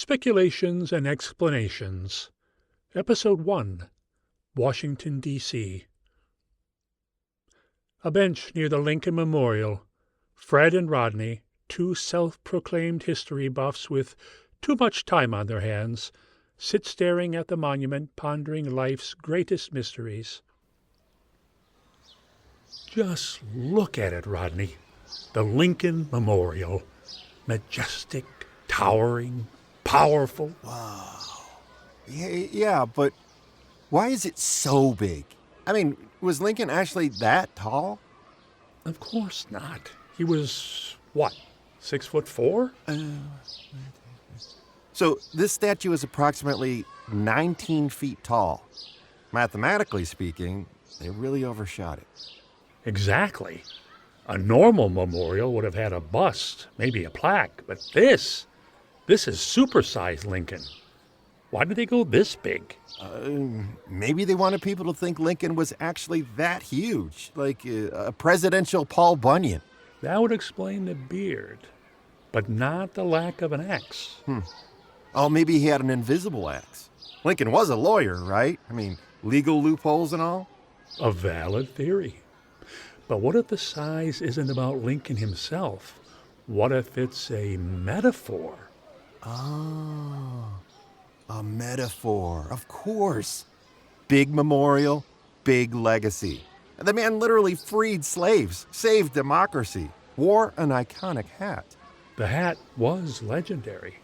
Speculations and Explanations, Episode 1, Washington, D.C. A bench near the Lincoln Memorial. Fred and Rodney, two self-proclaimed history buffs with too much time on their hands, sit staring at the monument, pondering life's greatest mysteries. Just look at it, Rodney. The Lincoln Memorial. Majestic, towering, powerful. Wow. Yeah, but why is it so big? I mean, was Lincoln actually that tall? Of course not. He was, what, 6'4"? So this statue is approximately 19 feet tall. Mathematically speaking, they really overshot it. Exactly. A normal memorial would have had a bust, maybe a plaque, but this is supersized Lincoln. Why did they go this big? Maybe they wanted people to think Lincoln was actually that huge, like a presidential Paul Bunyan. That would explain the beard, but not the lack of an axe. Oh, maybe he had an invisible axe. Lincoln was a lawyer, right? I mean, legal loopholes and all? A valid theory. But what if the size isn't about Lincoln himself? What if it's a metaphor? Oh, a metaphor, of course. Big memorial, big legacy. The man literally freed slaves, saved democracy, wore an iconic hat. The hat was legendary.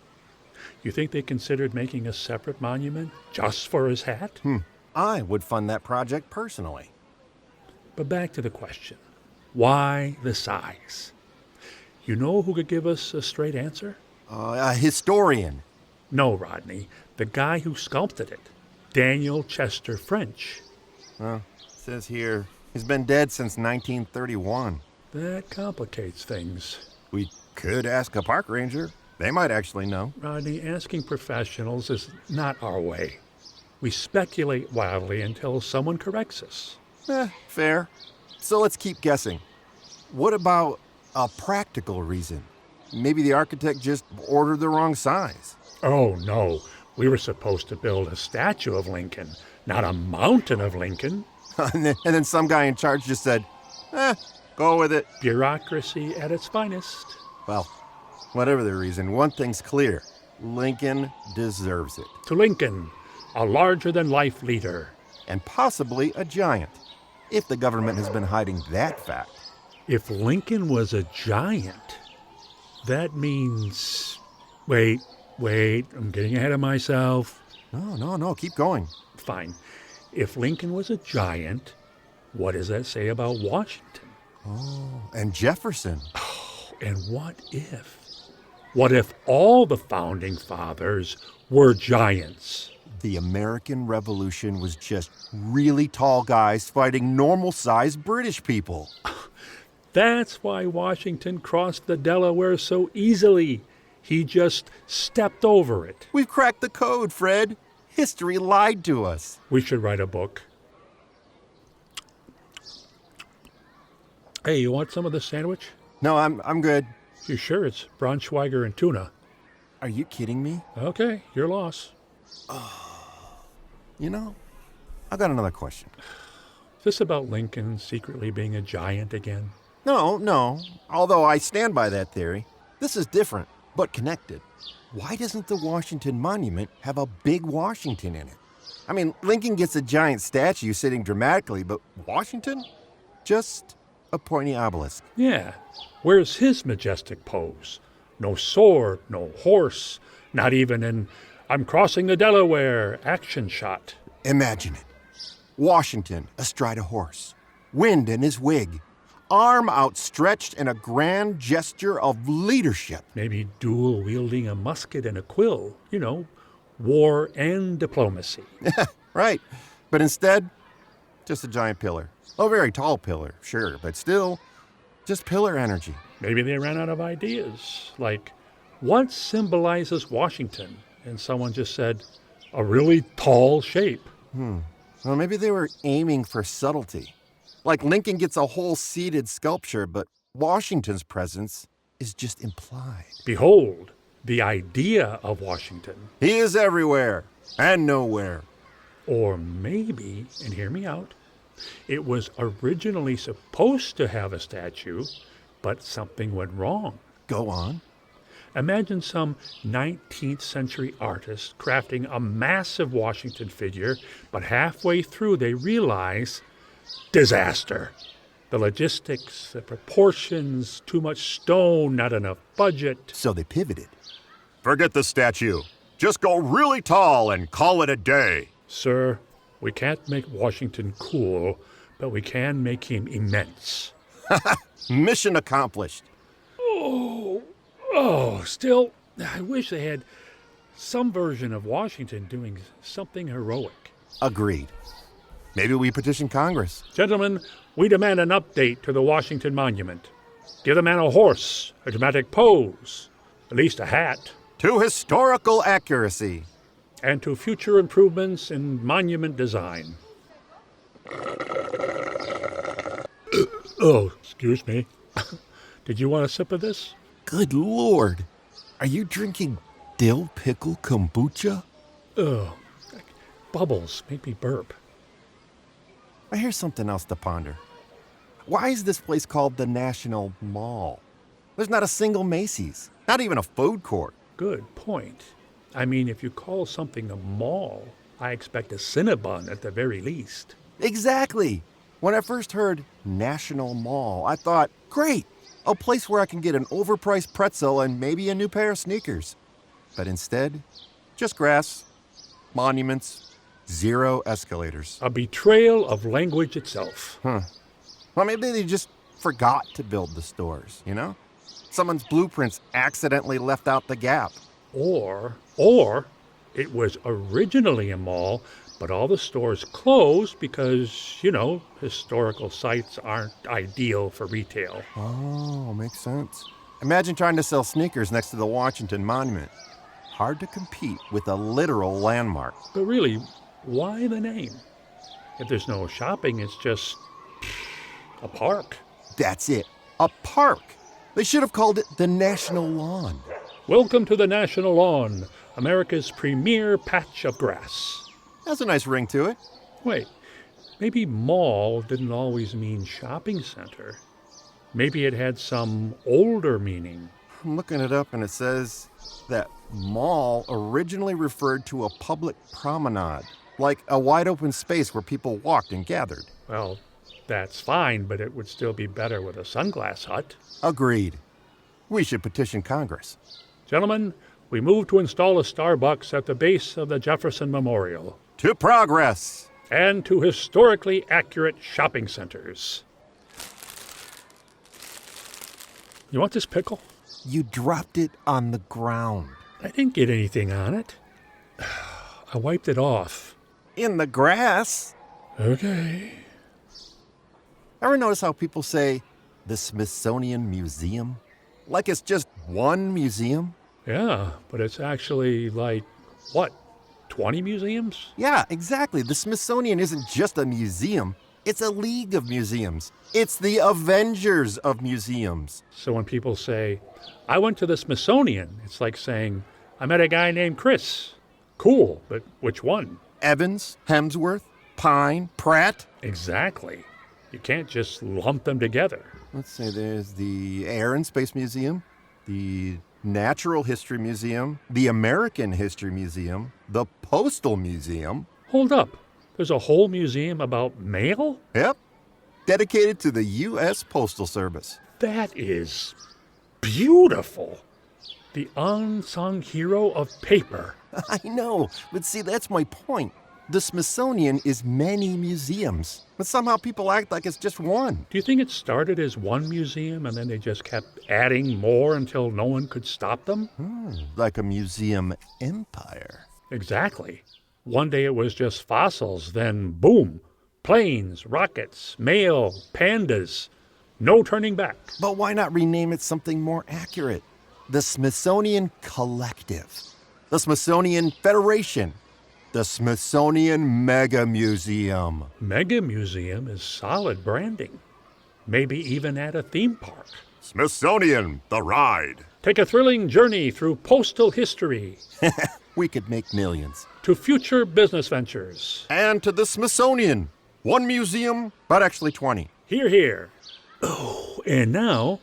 You think they considered making a separate monument just for his hat? I would fund that project personally. But back to the question. Why the size? You know who could give us a straight answer? A historian. No, Rodney. The guy who sculpted it. Daniel Chester French. Says here, he's been dead since 1931. That complicates things. We could ask a park ranger. They might actually know. Rodney, asking professionals is not our way. We speculate wildly until someone corrects us. Fair. So let's keep guessing. What about a practical reason? Maybe the architect just ordered the wrong size. Oh, no. We were supposed to build a statue of Lincoln, not a mountain of Lincoln. and then some guy in charge just said, go with it. Bureaucracy at its finest. Well, whatever the reason, one thing's clear. Lincoln deserves it. To Lincoln, a larger-than-life leader. And possibly a giant, if the government has been hiding that fact. If Lincoln was a giant, that means... Wait, I'm getting ahead of myself. No, keep going. Fine. If Lincoln was a giant, what does that say about Washington? Oh, and Jefferson. And what if? What if all the founding fathers were giants? The American Revolution was just really tall guys fighting normal-sized British people. That's why Washington crossed the Delaware so easily. He just stepped over it. We've cracked the code, Fred. History lied to us. We should write a book. Hey, you want some of this sandwich? No, I'm good. You sure it's Braunschweiger and tuna? Are you kidding me? Okay, your loss. You know, I got another question. Is this about Lincoln secretly being a giant again? No. Although I stand by that theory. This is different, but connected. Why doesn't the Washington Monument have a big Washington in it? I mean, Lincoln gets a giant statue sitting dramatically, but Washington? Just a pointy obelisk. Yeah. Where's his majestic pose? No sword, no horse, not even an I'm crossing the Delaware action shot. Imagine it. Washington astride a horse, wind in his wig, arm outstretched in a grand gesture of leadership. Maybe dual-wielding a musket and a quill. You know, war and diplomacy. Right. But instead, just a giant pillar. A very tall pillar, sure, but still, just pillar energy. Maybe they ran out of ideas. Like, what symbolizes Washington? And someone just said, a really tall shape. Well, maybe they were aiming for subtlety. Like Lincoln gets a whole seated sculpture, but Washington's presence is just implied. Behold, the idea of Washington. He is everywhere and nowhere. Or maybe, and hear me out, it was originally supposed to have a statue, but something went wrong. Go on. Imagine some 19th century artist crafting a massive Washington figure, but halfway through they realize disaster. The logistics, the proportions, too much stone, not enough budget. So they pivoted. Forget the statue. Just go really tall and call it a day. Sir, we can't make Washington cool, but we can make him immense. Mission accomplished. Still, I wish they had some version of Washington doing something heroic. Agreed. Maybe we petition Congress. Gentlemen, we demand an update to the Washington Monument. Give the man a horse, a dramatic pose, at least a hat, To historical accuracy. and to future improvements in monument design. Excuse me. Did you want a sip of this? Good Lord. Are you drinking dill pickle kombucha? Bubbles make me burp. Here's something else to ponder. Why is this place called the National Mall? There's not a single Macy's, not even a food court. Good point. I mean, if you call something a mall, I expect a Cinnabon at the very least. Exactly. When I first heard National Mall, I thought, great, a place where I can get an overpriced pretzel and maybe a new pair of sneakers. But instead, just grass, monuments, zero escalators. A betrayal of language itself. Well, maybe they just forgot to build the stores, you know? Someone's blueprints accidentally left out the gap. Or it was originally a mall, but all the stores closed because, historical sites aren't ideal for retail. Oh, makes sense. Imagine trying to sell sneakers next to the Washington Monument. Hard to compete with a literal landmark. But really, why the name? If there's no shopping, it's just a park. That's it. A park. They should have called it the National Lawn. Welcome to the National Lawn, America's premier patch of grass. Has a nice ring to it. Wait, maybe mall didn't always mean shopping center. Maybe it had some older meaning. I'm looking it up and it says that mall originally referred to a public promenade, like a wide open space where people walked and gathered. Well, that's fine, but it would still be better with a sunglass hut. Agreed. We should petition Congress. Gentlemen, we move to install a Starbucks at the base of the Jefferson Memorial. To progress! And to historically accurate shopping centers. You want this pickle? You dropped it on the ground. I didn't get anything on it. I wiped it off. In the grass? Okay. Ever notice how people say the Smithsonian Museum? Like it's just one museum? Yeah, but it's actually like, 20 museums? Yeah, exactly. The Smithsonian isn't just a museum. It's a league of museums. It's the Avengers of museums. So when people say, I went to the Smithsonian, it's like saying, I met a guy named Chris. Cool, but which one? Evans, Hemsworth, Pine, Pratt. Exactly. You can't just lump them together. Let's say there's the Air and Space Museum, the Natural History Museum, the American History Museum, the Postal Museum. Hold up. There's a whole museum about mail? Yep. Dedicated to the U.S. Postal Service. That is beautiful. The unsung hero of paper. I know, but see, that's my point. The Smithsonian is many museums, but somehow people act like it's just one. Do you think it started as one museum and then they just kept adding more until no one could stop them? Like a museum empire. Exactly. One day it was just fossils, then boom, planes, rockets, mail, pandas. No turning back. But why not rename it something more accurate? The Smithsonian Collective. The Smithsonian Federation. The Smithsonian Mega Museum. Mega Museum is solid branding. Maybe even at a theme park. Smithsonian, the ride. Take a thrilling journey through postal history We could make millions. to future business ventures. And to the Smithsonian. One museum, but actually 20. Hear, hear. Oh, and now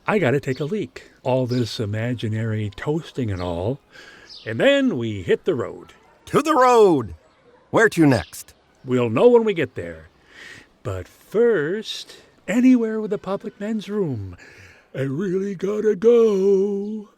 I gotta take a leak. All this imaginary toasting and all. And then we hit the road. To the road! Where to next? We'll know when we get there. But first, anywhere with a public men's room. I really gotta go.